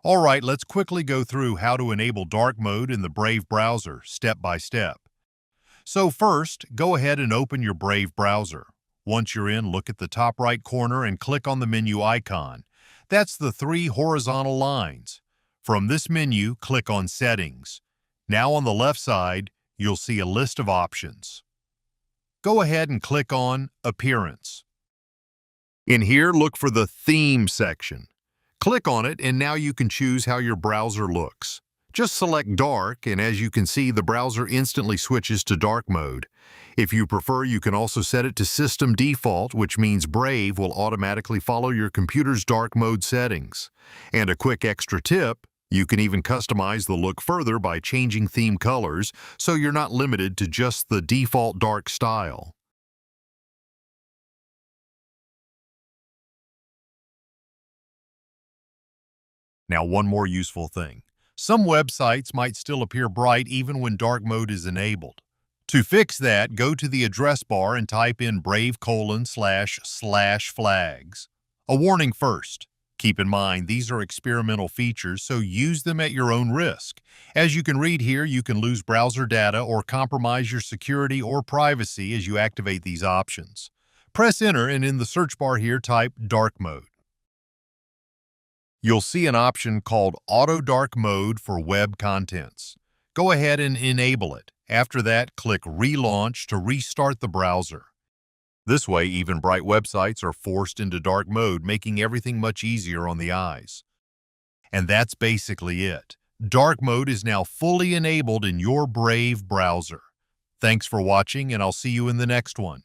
All right, let's quickly go through how to enable dark mode in the Brave browser, step by step. So first, go ahead and open your Brave browser. Once you're in, look at the top right corner and click on the menu icon. That's the three horizontal lines. From this menu, click on Settings. Now on the left side, you'll see a list of options. Go ahead and click on Appearance. In here, look for the Theme section. Click on it, and now you can choose how your browser looks. Just select Dark, and as you can see, the browser instantly switches to dark mode. If you prefer, you can also set it to System Default, which means Brave will automatically follow your computer's dark mode settings. And a quick extra tip, you can even customize the look further by changing theme colors, so you're not limited to just the default dark style. Now, one more useful thing. Some websites might still appear bright even when dark mode is enabled. To fix that, go to the address bar and type in brave://flags. A warning first. Keep in mind, these are experimental features, so use them at your own risk. As you can read here, you can lose browser data or compromise your security or privacy as you activate these options. Press Enter, and in the search bar here, type dark mode. You'll see an option called Auto Dark Mode for web contents. Go ahead and enable it. After that, click Relaunch to restart the browser. This way, even bright websites are forced into dark mode, making everything much easier on the eyes. And that's basically it. Dark mode is now fully enabled in your Brave browser. Thanks for watching, and I'll see you in the next one.